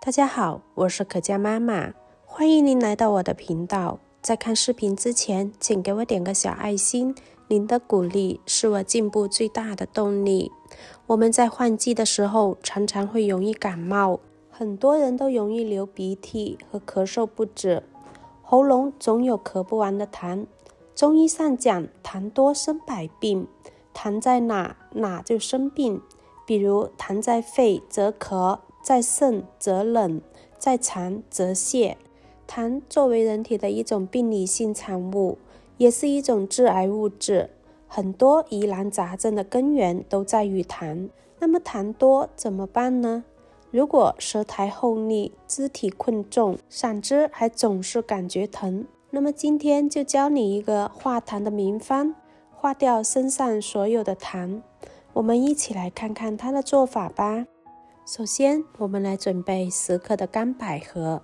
大家好，我是可嘉妈妈，欢迎您来到我的频道。在看视频之前，请给我点个小爱心，您的鼓励是我进步最大的动力。我们在换季的时候，常常会容易感冒，很多人都容易流鼻涕和咳嗽不止，喉咙总有咳不完的痰。中医上讲，痰多生百病，痰在哪，哪就生病。比如痰在肺则咳，在肾则冷，在肠则泻。痰作为人体的一种病理性产物，也是一种致癌物质，很多疑难杂症的根源都在于痰。那么痰多怎么办呢？如果舌苔厚腻，肢体困重，嗓子还总是感觉疼，那么今天就教你一个化痰的名方，化掉身上所有的痰。我们一起来看看它的做法吧。首先，我们来准备10克的干百合。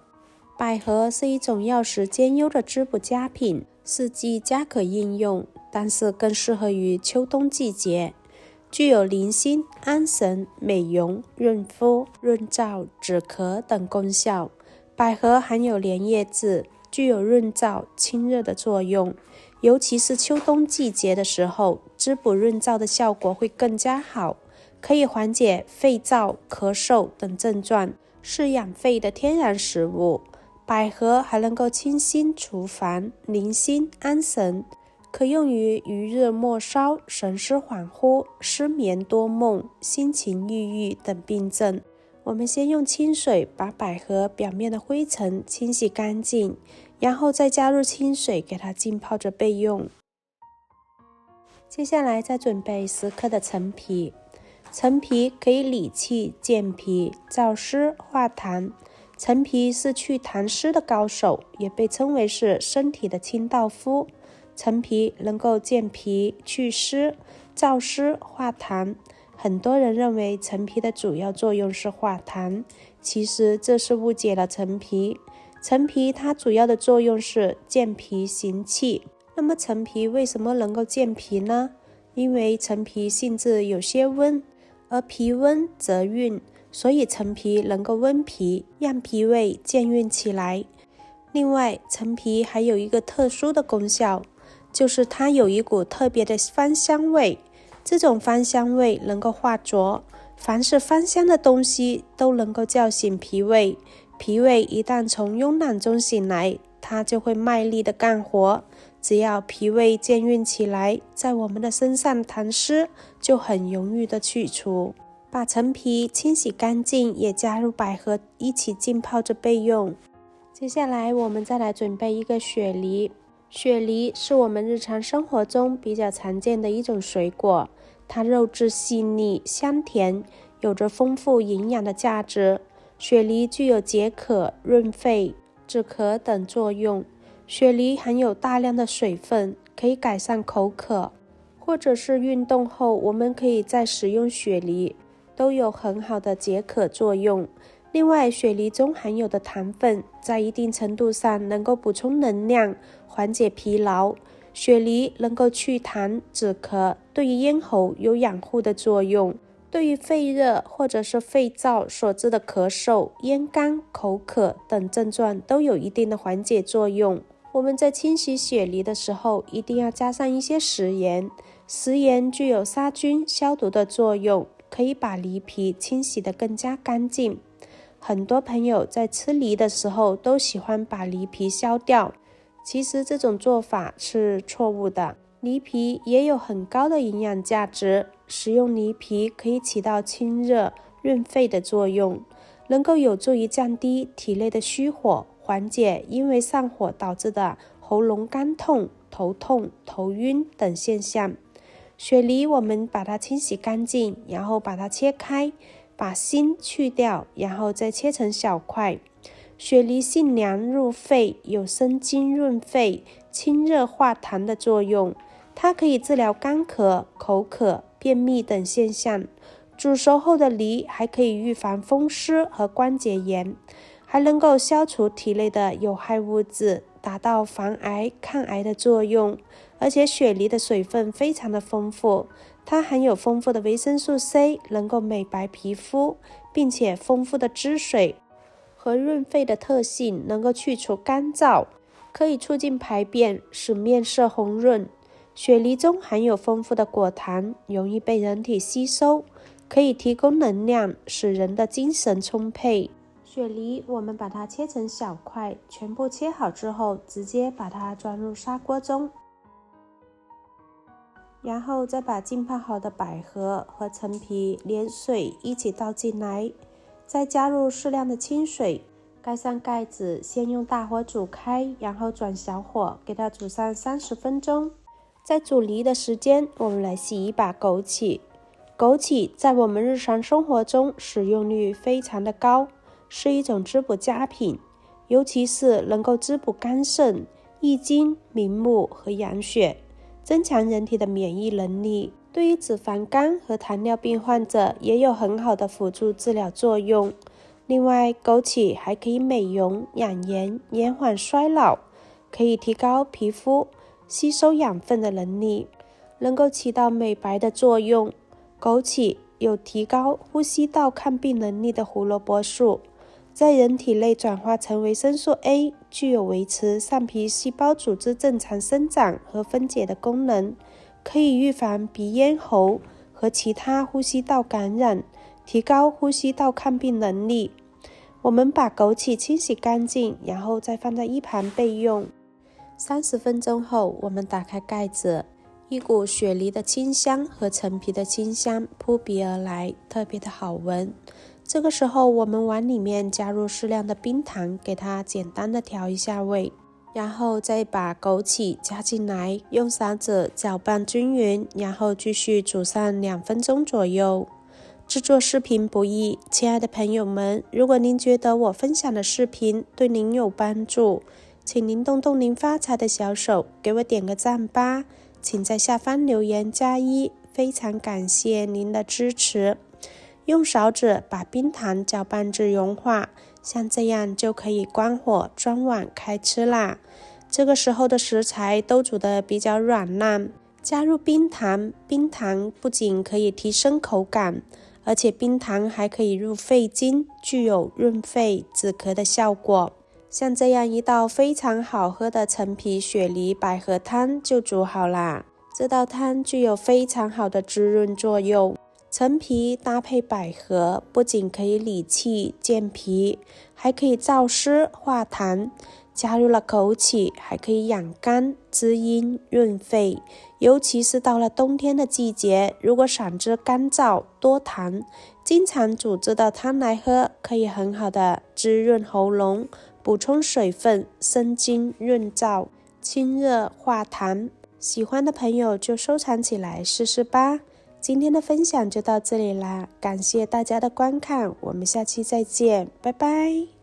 百合是一种药食兼优的滋补佳品，四季皆可应用，但是更适合于秋冬季节。具有宁心、安神、美容、润肤、润燥、止咳等功效。百合含有莲叶质，具有润燥、清热的作用，尤其是秋冬季节的时候，滋补润燥的效果会更加好，可以缓解肺燥、咳嗽等症状，是养肺的天然食物。百合还能够清心除烦、宁心安神，可用于余热末梢、神思恍惚、失眠多梦、心情抑郁等病症。我们先用清水把百合表面的灰尘清洗干净，然后再加入清水给它浸泡着备用。接下来再准备10克的陈皮。陈皮可以理气、健脾、燥湿、化痰。陈皮是去痰湿的高手，也被称为是身体的清道夫。陈皮能够健脾、祛湿、燥湿、化痰。很多人认为陈皮的主要作用是化痰，其实这是误解了陈皮。陈皮它主要的作用是健脾行气。那么陈皮为什么能够健脾呢？因为陈皮性质有些温，而脾温则运，所以陈皮能够温脾，让脾胃健运起来。另外，陈皮还有一个特殊的功效，就是它有一股特别的芳香味。这种芳香味能够化浊，凡是芳香的东西都能够叫醒脾胃。脾胃一旦从慵懒中醒来，它就会卖力的干活。只要脾胃健运起来，在我们的身上痰湿就很容易的去除。把陈皮清洗干净，也加入百合一起浸泡着备用。接下来我们再来准备一个雪梨。雪梨是我们日常生活中比较常见的一种水果，它肉质细腻、香甜，有着丰富营养的价值。雪梨具有解渴、润肺、止咳等作用。雪梨含有大量的水分，可以改善口渴，或者是运动后我们可以再食用雪梨，都有很好的解渴作用。另外，雪梨中含有的糖分在一定程度上能够补充能量，缓解疲劳。雪梨能够祛痰止咳，对于咽喉有养护的作用，对于肺热或者是肺燥所致的咳嗽、咽干、口渴等症状都有一定的缓解作用。我们在清洗雪梨的时候，一定要加上一些食盐。食盐具有杀菌、消毒的作用，可以把梨皮清洗得更加干净。很多朋友在吃梨的时候都喜欢把梨皮削掉，其实这种做法是错误的。梨皮也有很高的营养价值，食用梨皮可以起到清热、润肺的作用，能够有助于降低体内的虚火，缓解因为上火导致的喉咙干痛、头痛、头晕等现象。雪梨我们把它清洗干净，然后把它切开，把芯去掉，然后再切成小块。雪梨性凉入肺，有生津润肺、清热化痰的作用。它可以治疗干咳、口渴、便秘等现象。煮熟后的梨还可以预防风湿和关节炎，还能够消除体内的有害物质，达到防癌、抗癌的作用。而且雪梨的水分非常的丰富，它含有丰富的维生素 C， 能够美白皮肤，并且丰富的汁水和润肺的特性，能够去除干燥，可以促进排便，使面色红润。雪梨中含有丰富的果糖，容易被人体吸收，可以提供能量，使人的精神充沛。雪梨我们把它切成小块，全部切好之后，直接把它装入砂锅中，然后再把浸泡好的百合和陈皮连水一起倒进来，再加入适量的清水，盖上盖子，先用大火煮开，然后转小火给它煮上30分钟。在煮梨的时间，我们来洗一把枸杞。枸杞在我们日常生活中使用率非常的高，是一种滋补佳品，尤其是能够滋补肝肾、益精、明目和养血，增强人体的免疫能力。对于脂肪肝和糖尿病患者也有很好的辅助治疗作用。另外，枸杞还可以美容、养颜、延缓衰老，可以提高皮肤吸收养分的能力，能够起到美白的作用。枸杞有提高呼吸道抗病能力的胡萝卜素，在人体内转化成维生素 A， 具有维持上皮细胞组织正常生长和分解的功能，可以预防鼻咽喉和其他呼吸道感染，提高呼吸道抗病能力。我们把枸杞清洗干净，然后再放在一旁备用。30分钟后，我们打开盖子，一股雪梨的清香和陈皮的清香扑鼻而来，特别的好闻。这个时候，我们往里面加入适量的冰糖，给它简单的调一下味，然后再把枸杞加进来，用勺子搅拌均匀，然后继续煮上2分钟左右。制作视频不易，亲爱的朋友们，如果您觉得我分享的视频对您有帮助，请您动动您发财的小手，给我点个赞吧，请在下方留言加1，非常感谢您的支持。用勺子把冰糖搅拌至融化，像这样就可以关火装碗开吃啦。这个时候的食材都煮得比较软烂，加入冰糖，冰糖不仅可以提升口感，而且冰糖还可以入肺经，具有润肺止咳的效果。像这样一道非常好喝的陈皮雪梨百合汤就煮好啦。这道汤具有非常好的滋润作用，陈皮搭配百合，不仅可以理气健脾，还可以燥湿化痰。加入了枸杞，还可以养肝滋阴润肺，尤其是到了冬天的季节，如果嗓子干燥多痰，经常煮这道汤来喝，可以很好的滋润喉咙，补充水分，生津润燥，清热化痰。喜欢的朋友就收藏起来试试吧。今天的分享就到这里啦，感谢大家的观看，我们下期再见，拜拜。